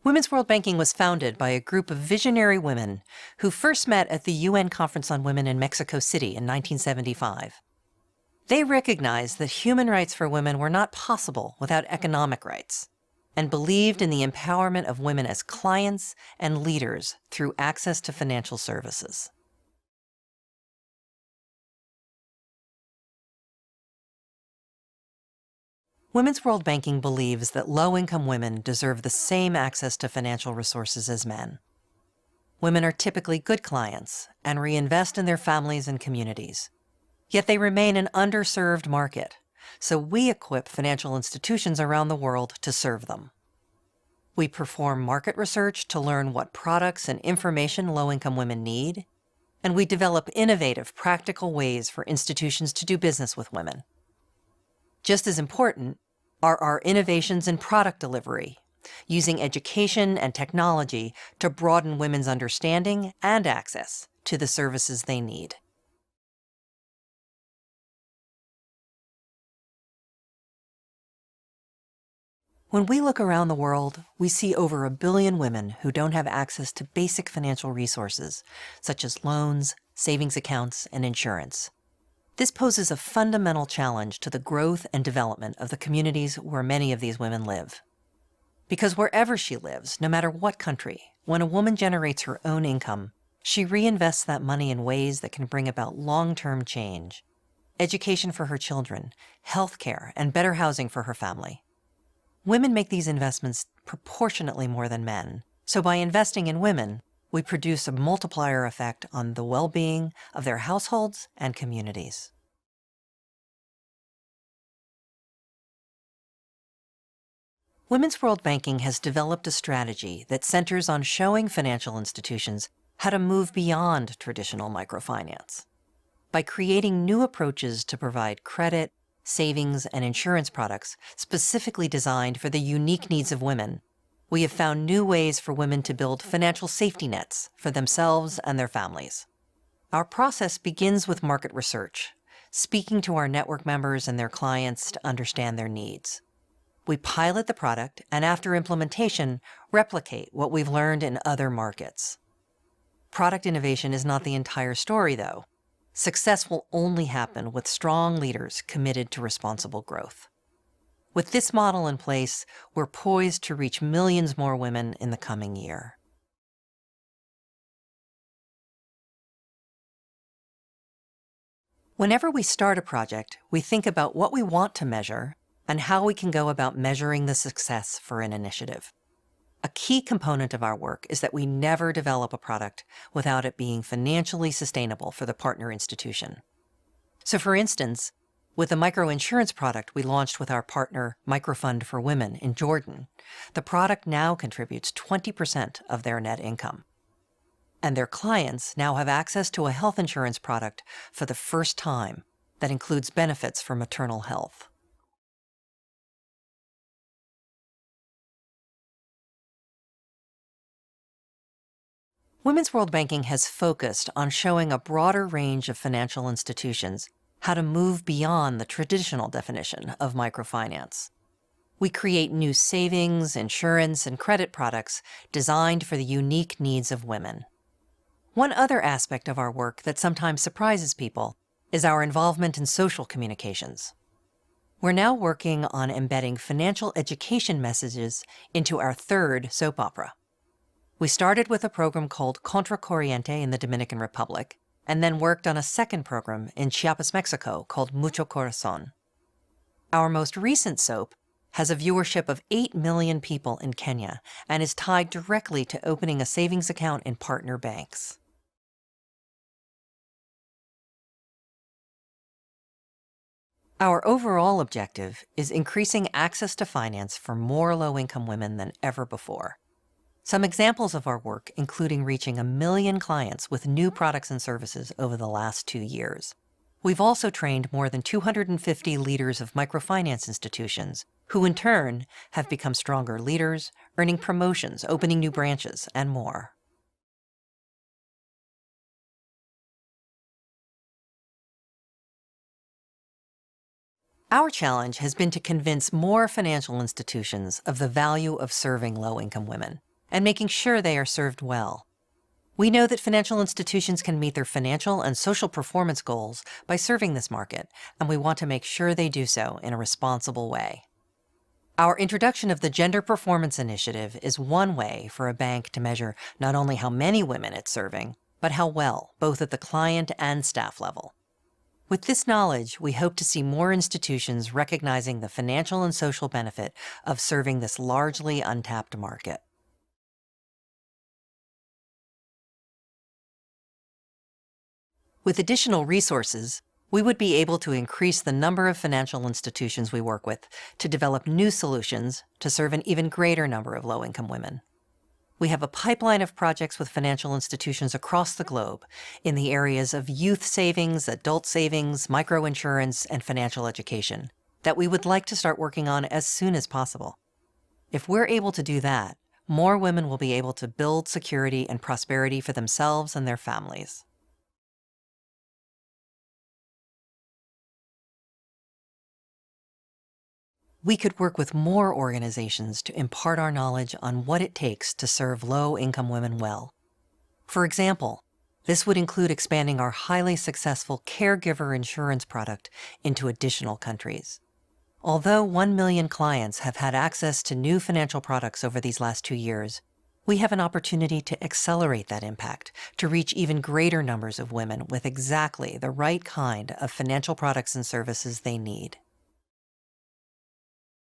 Women's World Banking was founded by a group of visionary women who first met at the UN Conference on Women in Mexico City in 1975. They recognized that human rights for women were not possible without economic rights, and believed in the empowerment of women as clients and leaders through access to financial services. Women's World Banking believes that low-income women deserve the same access to financial resources as men. Women are typically good clients and reinvest in their families and communities. Yet they remain an underserved market, so we equip financial institutions around the world to serve them. We perform market research to learn what products and information low-income women need, and we develop innovative, practical ways for institutions to do business with women. Just as important are our innovations in product delivery, using education and technology to broaden women's understanding and access to the services they need. When we look around the world, we see over 1 billion women who don't have access to basic financial resources, such as loans, savings accounts, and insurance. This poses a fundamental challenge to the growth and development of the communities where many of these women live. Because wherever she lives, no matter what country, when a woman generates her own income, she reinvests that money in ways that can bring about long-term change. Education for her children, health care, and better housing for her family. Women make these investments proportionately more than men, so by investing in women, we produce a multiplier effect on the well-being of their households and communities. Women's World Banking has developed a strategy that centers on showing financial institutions how to move beyond traditional microfinance. By creating new approaches to provide credit, savings, and insurance products specifically designed for the unique needs of women, we have found new ways for women to build financial safety nets for themselves and their families. Our process begins with market research, speaking to our network members and their clients to understand their needs. We pilot the product and after implementation, replicate what we've learned in other markets. Product innovation is not the entire story, though. Success will only happen with strong leaders committed to responsible growth. With this model in place, we're poised to reach millions more women in the coming year. Whenever we start a project, we think about what we want to measure and how we can go about measuring the success for an initiative. A key component of our work is that we never develop a product without it being financially sustainable for the partner institution. So for instance, with the microinsurance product we launched with our partner Microfund for Women in Jordan, the product now contributes 20% of their net income. And their clients now have access to a health insurance product for the first time that includes benefits for maternal health. Women's World Banking has focused on showing a broader range of financial institutions how to move beyond the traditional definition of microfinance. We create new savings, insurance, and credit products designed for the unique needs of women. One other aspect of our work that sometimes surprises people is our involvement in social communications. We're now working on embedding financial education messages into our third soap opera. We started with a program called Contra Corriente in the Dominican Republic, and then worked on a second program in Chiapas, Mexico, called Mucho Corazon. Our most recent soap has a viewership of 8 million people in Kenya and is tied directly to opening a savings account in partner banks. Our overall objective is increasing access to finance for more low-income women than ever before. Some examples of our work including reaching 1 million clients with new products and services over the last 2 years. We've also trained more than 250 leaders of microfinance institutions, who in turn have become stronger leaders, earning promotions, opening new branches, and more. Our challenge has been to convince more financial institutions of the value of serving low-income women. and making sure they are served well. We know that financial institutions can meet their financial and social performance goals by serving this market, and we want to make sure they do so in a responsible way. Our introduction of the Gender Performance Initiative is one way for a bank to measure not only how many women it's serving, but how well, both at the client and staff level. With this knowledge, we hope to see more institutions recognizing the financial and social benefit of serving this largely untapped market. With additional resources, we would be able to increase the number of financial institutions we work with to develop new solutions to serve an even greater number of low-income women. We have a pipeline of projects with financial institutions across the globe in the areas of youth savings, adult savings, microinsurance, and financial education that we would like to start working on as soon as possible. If we're able to do that, more women will be able to build security and prosperity for themselves and their families. We could work with more organizations to impart our knowledge on what it takes to serve low-income women well. For example, this would include expanding our highly successful caregiver insurance product into additional countries. Although 1 million clients have had access to new financial products over these last 2 years, we have an opportunity to accelerate that impact to reach even greater numbers of women with exactly the right kind of financial products and services they need.